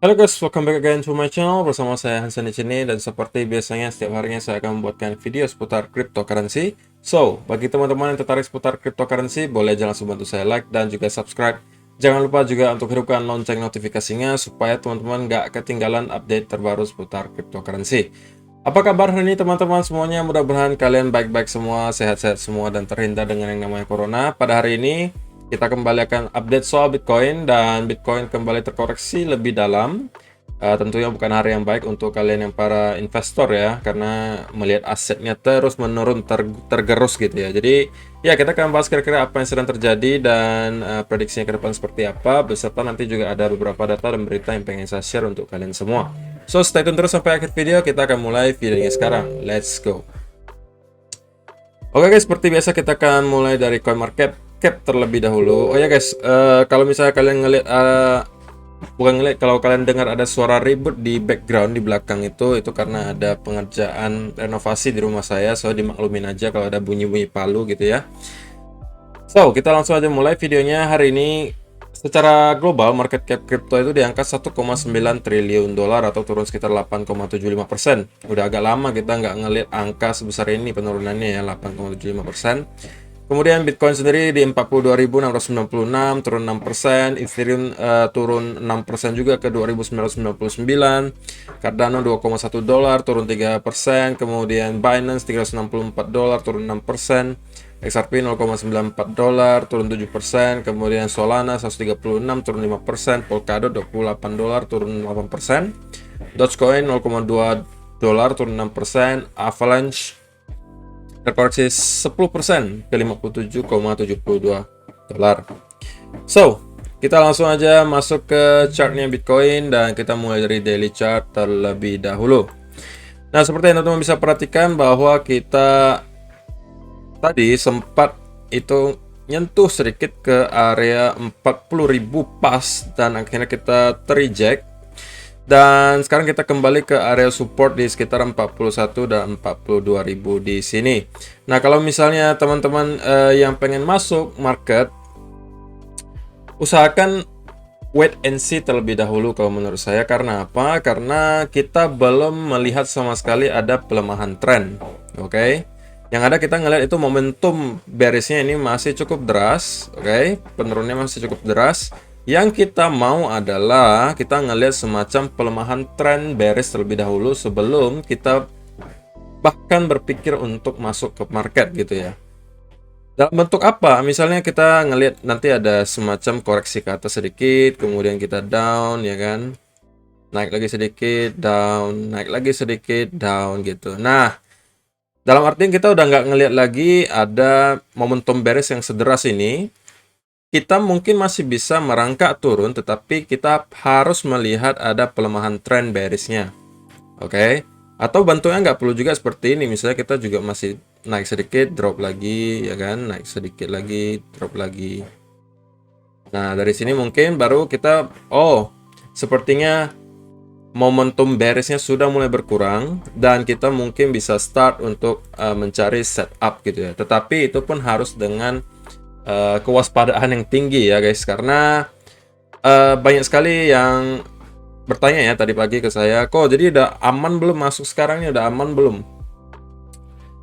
Halo guys, welcome back again to my channel. Bersama saya Hansen di sini, dan seperti biasanya setiap harinya saya akan membuatkan video seputar cryptocurrency. So, bagi teman-teman yang tertarik seputar cryptocurrency, boleh jangan langsung bantu saya like dan juga subscribe. Jangan lupa juga untuk hidupkan lonceng notifikasinya supaya teman-teman nggak ketinggalan update terbaru seputar cryptocurrency. Apa kabar hari ini teman-teman semuanya? Mudah-mudahan kalian baik-baik semua, sehat-sehat semua, dan terhindar dengan yang namanya corona. Pada hari ini kita kembali akan update soal Bitcoin, dan Bitcoin kembali terkoreksi lebih dalam. Tentunya bukan hari yang baik untuk kalian yang para investor ya, karena melihat asetnya terus menurun, tergerus gitu ya. Jadi ya, kita akan bahas kira-kira apa yang sedang terjadi dan prediksinya ke depan seperti apa, beserta nanti juga ada beberapa data dan berita yang pengen saya share untuk kalian semua. So, stay tune terus sampai akhir video. Kita akan mulai videonya sekarang. Let's go. Oke guys, seperti biasa kita akan mulai dari CoinMarketCap terlebih dahulu. Oh ya guys, kalau misalnya kalian ngeliat, bukan ngeliat, kalau kalian dengar ada suara ribut di background di belakang itu karena ada pengerjaan renovasi di rumah saya. So, dimaklumin aja kalau ada bunyi-bunyi palu gitu ya. So, kita langsung aja mulai videonya. Hari ini secara global market cap crypto itu di angka 1,9 triliun dolar atau turun sekitar 8,75%. Udah agak lama kita nggak ngelihat angka sebesar ini penurunannya ya, 8,75%. Kemudian Bitcoin sendiri di 42.696 turun 6%, Ethereum turun 6% juga ke 2.999, Cardano 2,1 dolar turun 3%, kemudian Binance 364 dolar turun 6%, XRP 0,94 dolar turun 7%, kemudian Solana 136 turun 5%, Polkadot 28 dolar turun 8%, Dogecoin 0,2 dolar turun 6%, Avalanche terkoreksi 10% ke 57,72 dolar. So, kita langsung aja masuk ke chartnya Bitcoin, dan kita mulai dari daily chart terlebih dahulu. Nah, seperti yang teman-teman bisa perhatikan bahwa kita tadi sempat itu nyentuh sedikit ke area 40.000 pas, dan akhirnya kita terreject. Dan sekarang kita kembali ke area support di sekitar 41 dan 42.000 di sini. Nah, kalau misalnya teman-teman yang pengen masuk market, usahakan wait and see terlebih dahulu kalau menurut saya. Karena apa? Karena kita belum melihat sama sekali ada pelemahan tren. Oke? Yang ada kita ngelihat itu momentum bearishnya ini masih cukup deras. Oke? Penurunannya masih cukup deras. Yang kita mau adalah kita ngelihat semacam pelemahan tren bearish terlebih dahulu sebelum kita bahkan berpikir untuk masuk ke market gitu ya. Dalam bentuk apa? Misalnya kita ngelihat nanti ada semacam koreksi ke atas sedikit, kemudian kita down ya kan. Naik lagi sedikit, down, naik lagi sedikit, down gitu. Nah, dalam artian kita udah nggak ngelihat lagi ada momentum bearish yang sederas ini. Kita mungkin masih bisa merangkak turun, tetapi kita harus melihat ada pelemahan tren bearishnya. Oke? Atau bentuknya nggak perlu juga seperti ini. Misalnya kita juga masih naik sedikit, drop lagi, ya kan? Naik sedikit lagi, drop lagi. Nah, dari sini mungkin baru kita, oh, sepertinya momentum bearishnya sudah mulai berkurang, dan kita mungkin bisa start untuk mencari setup gitu ya. Tetapi itu pun harus dengan kewaspadaan yang tinggi ya guys, karena banyak sekali yang bertanya ya tadi pagi ke saya, kok jadi udah aman belum masuk sekarang, ini udah aman belum?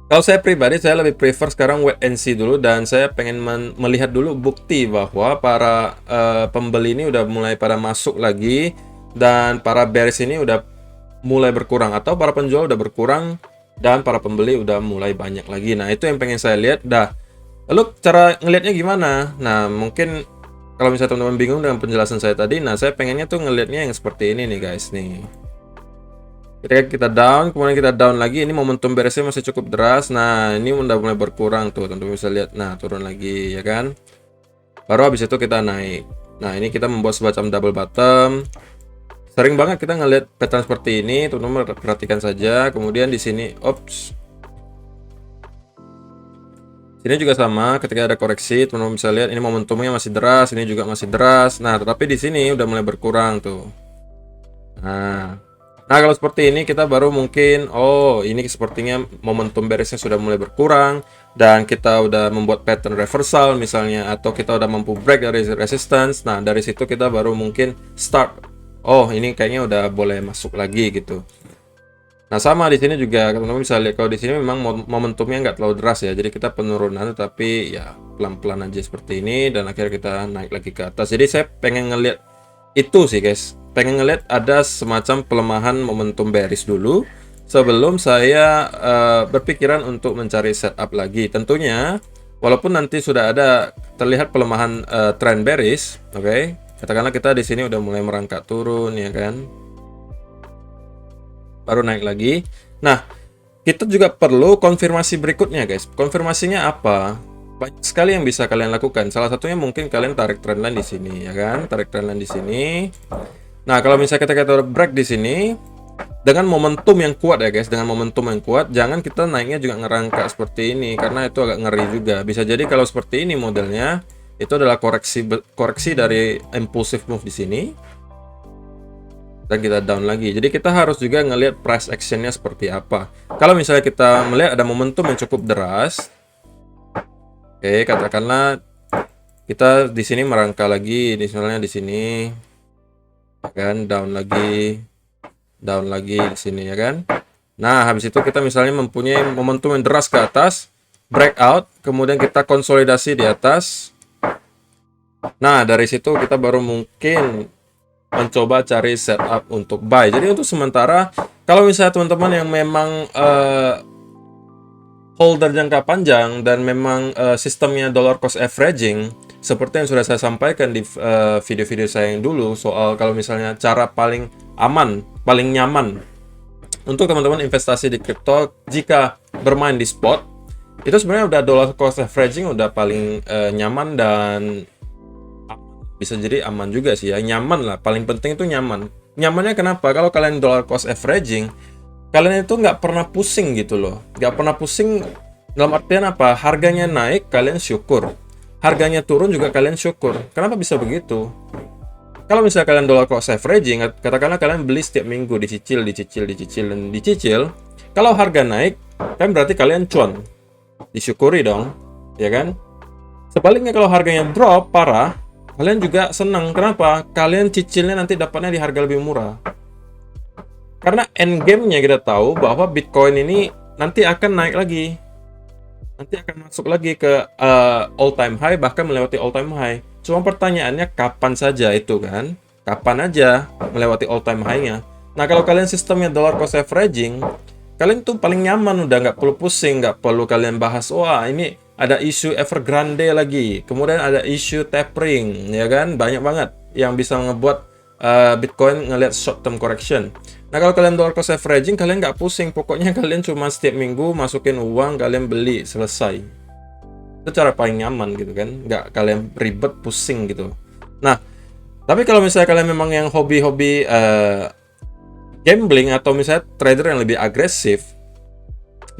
Kalau saya pribadi, saya lebih prefer sekarang wait and see dulu, dan saya pengen melihat dulu bukti bahwa para pembeli ini udah mulai pada masuk lagi, dan para bearish ini udah mulai berkurang, atau para penjual udah berkurang dan para pembeli udah mulai banyak lagi. Nah, itu yang pengen saya lihat. Lalu cara ngelihatnya gimana? Nah, mungkin kalau misalnya teman-teman bingung dengan penjelasan saya tadi, nah saya pengennya tuh ngelihatnya yang seperti ini nih guys nih. Ketika kita down, kemudian kita down lagi, ini momentum bearishnya masih cukup deras. Nah, ini udah mulai berkurang tuh, teman-teman bisa lihat. Nah, turun lagi ya kan. Baru habis itu kita naik. Nah, ini kita membuat semacam double bottom. Sering banget kita ngelihat pattern seperti ini, teman-teman perhatikan saja. Kemudian di sini, ops. Sini juga sama, ketika ada koreksi, teman-teman bisa lihat ini momentumnya masih deras, ini juga masih deras. Nah, tetapi di sini udah mulai berkurang tuh. Nah, kalau seperti ini kita baru mungkin, oh, ini sepertinya momentum bearishnya sudah mulai berkurang, dan kita udah membuat pattern reversal misalnya, atau kita udah mampu break dari resistance. Nah, dari situ kita baru mungkin start oh ini kayaknya udah boleh masuk lagi gitu. Nah sama di sini juga teman-teman bisa lihat kalau di sini memang momentumnya nggak terlalu deras ya. Jadi kita penurunan tapi ya pelan-pelan aja seperti ini dan akhirnya kita naik lagi ke atas. Jadi saya pengen ngelihat itu sih guys. Pengen ngelihat ada semacam pelemahan momentum bearish dulu sebelum saya berpikiran untuk mencari setup lagi. Tentunya walaupun nanti sudah ada terlihat pelemahan trend bearish, oke. Katakanlah kita di sini udah mulai merangkak turun ya kan. Baru naik lagi. Nah, kita juga perlu konfirmasi berikutnya, guys. Konfirmasinya apa? Banyak sekali yang bisa kalian lakukan. Salah satunya mungkin kalian tarik trendline di sini, ya kan? Tarik trendline di sini. Nah, kalau misalnya kita break di sini dengan momentum yang kuat ya, guys. Dengan momentum yang kuat, jangan kita naiknya juga ngerangkak seperti ini karena itu agak ngeri juga. Bisa jadi kalau seperti ini modelnya, itu adalah koreksi dari impulsive move di sini. Dan kita down lagi. Jadi kita harus juga ngelihat price actionnya seperti apa. Kalau misalnya kita melihat ada momentum yang cukup deras, oke, katakanlah kita di sini merangkak lagi, misalnya di sini, ya kan, down lagi di sini ya kan. Nah, habis itu kita misalnya mempunyai momentum yang deras ke atas, breakout, kemudian kita konsolidasi di atas. Nah, dari situ kita baru mungkin mencoba cari setup untuk buy. Jadi untuk sementara, kalau misalnya teman-teman yang memang holder jangka panjang dan memang sistemnya dollar cost averaging, seperti yang sudah saya sampaikan di video-video saya yang dulu soal kalau misalnya cara paling aman, paling nyaman untuk teman-teman investasi di kripto jika bermain di spot, itu sebenarnya udah dollar cost averaging udah paling nyaman dan bisa jadi aman juga sih ya, nyaman lah, paling penting itu nyaman. Nyamannya kenapa? Kalau kalian dollar cost averaging, kalian itu nggak pernah pusing gitu loh, nggak pernah pusing dalam artian apa? Harganya naik kalian syukur, harganya turun juga kalian syukur. Kenapa bisa begitu? Kalau misalnya kalian dollar cost averaging, katakanlah kalian beli setiap minggu, dicicil dan dicicil, kalau harga naik kan berarti kalian cuan, disyukuri dong, ya kan? Sebaliknya kalau harganya drop parah, kalian juga senang. Kenapa? Kalian cicilnya nanti dapatnya di harga lebih murah. Karena endgame-nya kita tahu bahwa Bitcoin ini nanti akan naik lagi. Nanti akan masuk lagi ke all time high, bahkan melewati all time high. Cuma pertanyaannya kapan saja itu kan? Kapan aja melewati all time high-nya? Nah, kalau kalian sistemnya dollar cost averaging, kalian tuh paling nyaman, udah nggak perlu pusing, nggak perlu kalian bahas, wah ini ada isu Evergrande lagi, kemudian ada isu tapering, ya kan? Banyak banget yang bisa ngebuat Bitcoin ngelihat short term correction. Nah, kalau kalian dollar cost averaging, kalian nggak pusing, pokoknya kalian cuma setiap minggu masukin uang, kalian beli, selesai. Itu cara paling nyaman gitu kan, nggak kalian ribet, pusing gitu. Nah, tapi kalau misalnya kalian memang yang hobi-hobi gambling atau misalnya trader yang lebih agresif,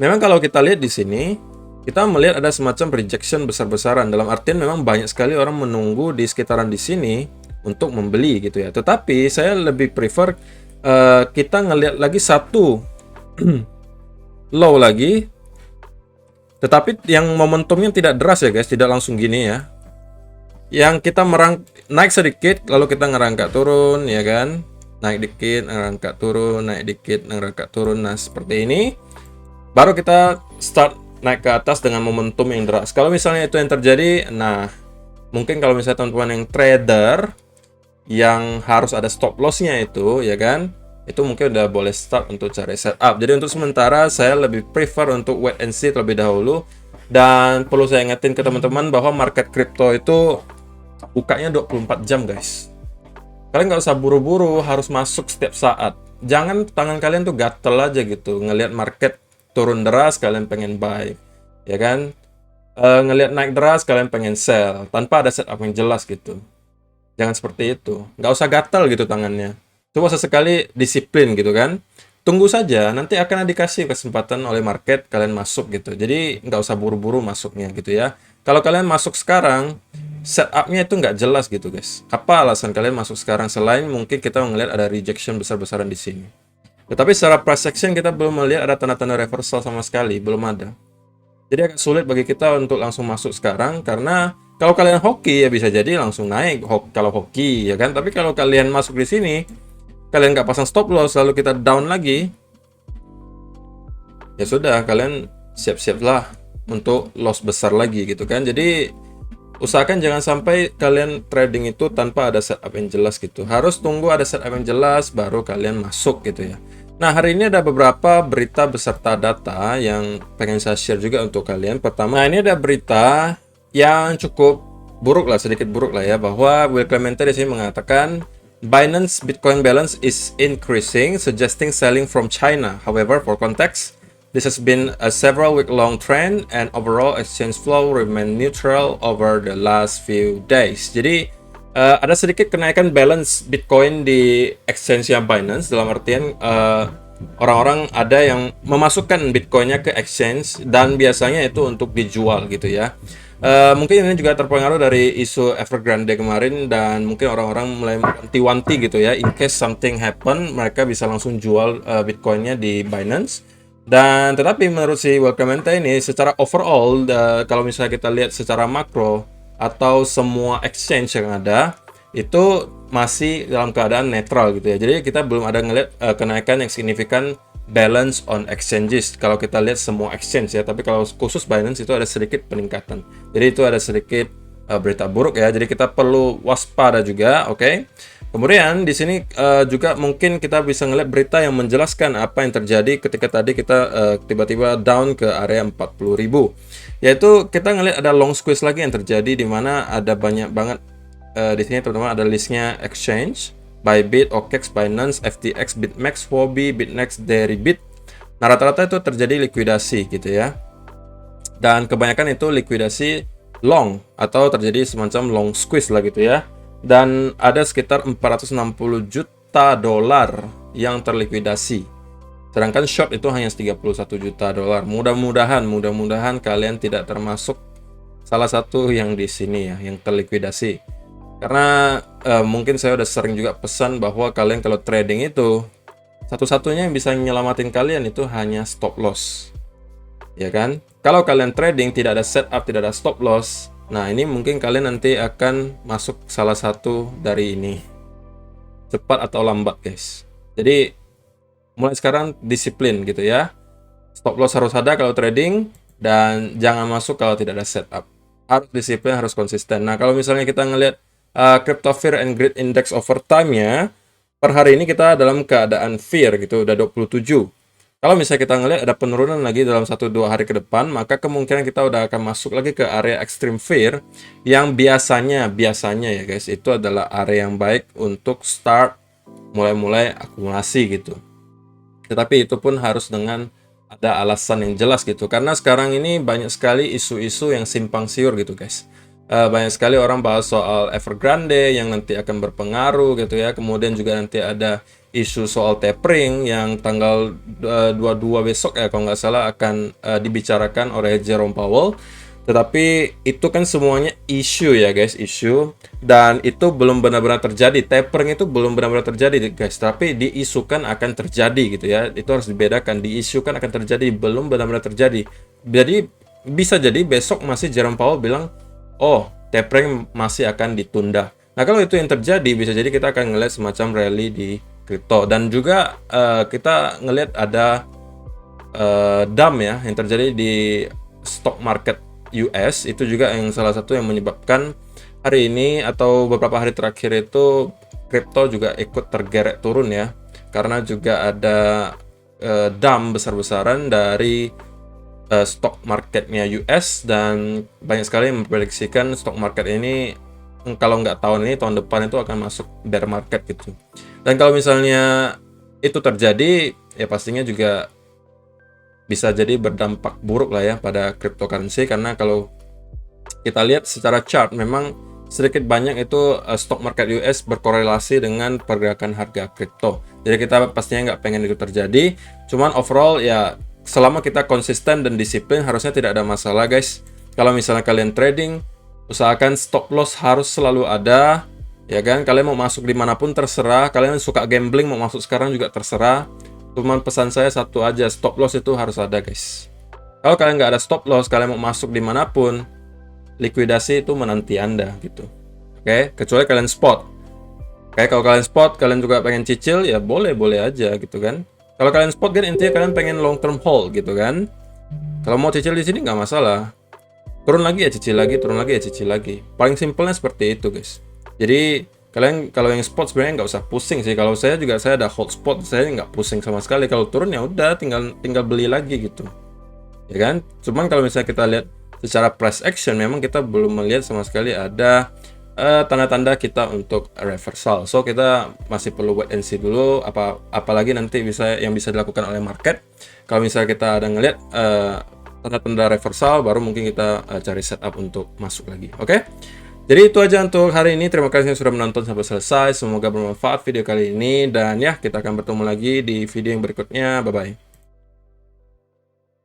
memang kalau kita lihat di sini, kita melihat ada semacam rejection besar-besaran. Dalam artian memang banyak sekali orang menunggu di sekitaran di sini untuk membeli gitu ya. Tetapi saya lebih prefer kita ngelihat lagi satu low lagi, tetapi yang momentumnya tidak deras ya guys, tidak langsung gini ya. Yang kita naik sedikit, lalu kita ngerangkak turun ya kan. Naik dikit, ngerangkak turun, naik dikit, ngerangkak turun. Nah, seperti ini. Baru kita start naik ke atas dengan momentum yang deras. Kalau misalnya itu yang terjadi, nah mungkin kalau misalnya teman-teman yang trader yang harus ada stop loss-nya itu, ya kan, itu mungkin udah boleh start untuk cari setup. Jadi untuk sementara saya lebih prefer untuk wait and see terlebih dahulu. Dan perlu saya ingetin ke teman-teman bahwa market crypto itu bukanya 24 jam guys. Kalian nggak usah buru-buru harus masuk setiap saat. Jangan tangan kalian tuh gatel aja gitu ngelihat market turun deras kalian pengen buy, ya kan? Ngelihat naik deras kalian pengen sell tanpa ada setup yang jelas gitu. Jangan seperti itu, nggak usah gatel gitu tangannya. Coba sesekali disiplin gitu kan. Tunggu saja, nanti akan dikasih kesempatan oleh market kalian masuk gitu. Jadi nggak usah buru-buru masuknya gitu ya. Kalau kalian masuk sekarang, setupnya itu nggak jelas gitu guys. Apa alasan kalian masuk sekarang selain mungkin kita melihat ada rejection besar-besaran di sini. Tetapi secara price action kita belum melihat ada tanda-tanda reversal sama sekali, belum ada. Jadi agak sulit bagi kita untuk langsung masuk sekarang karena kalau kalian hoki ya bisa jadi langsung naik kalau hoki ya kan. Tapi kalau kalian masuk di sini kalian nggak pasang stop loss lalu kita down lagi, ya sudah, kalian siap-siaplah untuk loss besar lagi gitu kan. Jadi usahakan jangan sampai kalian trading itu tanpa ada setup yang jelas gitu. Harus tunggu ada setup yang jelas baru kalian masuk gitu ya. Nah, hari ini ada beberapa berita beserta data yang pengen saya share juga untuk kalian. Pertama, ini ada berita yang cukup buruk lah, sedikit buruk lah ya, bahwa Will Clemente di sini mengatakan Binance Bitcoin balance is increasing, suggesting selling from China. However, for context, this has been a several week-long trend and overall exchange flow remain neutral over the last few days. Jadi ada sedikit kenaikan balance Bitcoin di exchange-nya Binance, dalam artian orang-orang ada yang memasukkan Bitcoin-nya ke exchange dan biasanya itu untuk dijual gitu ya. Mungkin ini juga terpengaruh dari isu Evergrande kemarin dan mungkin orang-orang mulai wanti-wanti gitu ya, in case something happen mereka bisa langsung jual Bitcoin-nya di Binance. Dan tetapi menurut si Will Clemente ini secara overall, kalau misalnya kita lihat secara makro atau semua exchange yang ada itu masih dalam keadaan netral gitu ya. Jadi kita belum ada ngelihat kenaikan yang signifikan balance on exchanges kalau kita lihat semua exchange ya. Tapi kalau khusus Binance itu ada sedikit peningkatan. Jadi itu ada sedikit berita buruk ya. Jadi kita perlu waspada juga, oke? Kemudian di sini juga mungkin kita bisa ngeliat berita yang menjelaskan apa yang terjadi ketika tadi kita tiba-tiba down ke area 40.000. Yaitu kita ngeliat ada long squeeze lagi yang terjadi di mana ada banyak banget di sini teman-teman ada listnya exchange, Bybit, OKEX, Binance, FTX, BitMEX, Huobi, Bitnex, Deribit. Nah, rata-rata itu terjadi likuidasi gitu ya. Dan kebanyakan itu likuidasi long atau terjadi semacam long squeeze lah gitu ya. Dan ada sekitar 460 juta dolar yang terlikuidasi. Sedangkan short itu hanya 31 juta dolar. Mudah-mudahan kalian tidak termasuk salah satu yang di sini ya, yang terlikuidasi. Karena mungkin saya udah sering juga pesan bahwa kalian kalau trading itu satu-satunya yang bisa nyelamatin kalian itu hanya stop loss. Ya kan? Kalau kalian trading tidak ada setup, tidak ada stop loss, nah ini mungkin kalian nanti akan masuk salah satu dari ini. Cepat atau lambat, guys. Jadi mulai sekarang disiplin gitu ya. Stop loss harus ada kalau trading dan jangan masuk kalau tidak ada setup. Harus disiplin, harus konsisten. Nah, kalau misalnya kita ngelihat Crypto Fear and Greed Index over time-nya, per hari ini kita dalam keadaan fear gitu, udah 27. Kalau misalnya kita ngelihat ada penurunan lagi dalam 1-2 hari ke depan, maka kemungkinan kita udah akan masuk lagi ke area extreme fear yang biasanya ya guys, itu adalah area yang baik untuk start mulai akumulasi gitu. Tetapi itu pun harus dengan ada alasan yang jelas gitu, karena sekarang ini banyak sekali isu-isu yang simpang siur gitu guys. Banyak sekali orang bahas soal Evergrande yang nanti akan berpengaruh gitu ya. Kemudian juga nanti ada isu soal tapering yang tanggal 22 besok ya kalau nggak salah akan dibicarakan oleh Jerome Powell. Tetapi itu kan semuanya isu ya guys, isu. Dan itu belum benar-benar terjadi. Tapering itu belum benar-benar terjadi guys, tapi diisukan akan terjadi gitu ya. Itu harus dibedakan, diisukan akan terjadi, belum benar-benar terjadi. Jadi bisa jadi besok masih Jerome Powell bilang, oh, tapering masih akan ditunda. Nah, kalau itu yang terjadi, bisa jadi kita akan ngeliat semacam rally di kripto. Dan juga kita ngeliat ada dump ya, yang terjadi di stock market US. Itu juga yang salah satu yang menyebabkan hari ini atau beberapa hari terakhir itu kripto juga ikut tergerek turun ya. Karena juga ada dump besar-besaran dari stock marketnya US, dan banyak sekali yang memprediksikan stock market ini kalau nggak tahun ini, tahun depan itu akan masuk bear market gitu. Dan kalau misalnya itu terjadi, ya pastinya juga bisa jadi berdampak buruk lah ya pada cryptocurrency, karena kalau kita lihat secara chart memang sedikit banyak itu stock market US berkorelasi dengan pergerakan harga kripto. Jadi kita pastinya nggak pengen itu terjadi. Cuman overall ya selama kita konsisten dan disiplin harusnya tidak ada masalah guys. Kalau misalnya kalian trading, usahakan stop loss harus selalu ada, ya kan? Kalian mau masuk dimanapun terserah. Kalian suka gambling mau masuk sekarang juga terserah. Cuman pesan saya satu aja, stop loss itu harus ada guys. Kalau kalian nggak ada stop loss, kalian mau masuk dimanapun, likuidasi itu menanti Anda gitu. Oke, kecuali kalian spot. Kayak kalau kalian spot, kalian juga pengen cicil, ya boleh-boleh aja gitu kan. Kalau kalian spot kan intinya kalian pengen long term hold gitu kan. Kalau mau cicil di sini nggak masalah. Turun lagi ya cicil lagi, turun lagi ya cicil lagi. Paling simpelnya seperti itu guys. Jadi kalian kalau yang spot sebenarnya nggak usah pusing sih. Kalau saya juga saya ada hold spot, saya nggak pusing sama sekali. Kalau turun ya udah tinggal beli lagi gitu. Ya kan? Cuman kalau misalnya kita lihat secara price action memang kita belum melihat sama sekali ada tanda-tanda kita untuk reversal. So kita masih perlu wait and see dulu apalagi nanti yang bisa dilakukan oleh market. Kalau misalnya kita ada ngelihat tanda-tanda reversal baru mungkin kita cari setup untuk masuk lagi. Oke? Jadi itu aja untuk hari ini. Terima kasih yang sudah menonton sampai selesai. Semoga bermanfaat video kali ini dan ya kita akan bertemu lagi di video yang berikutnya. Bye bye.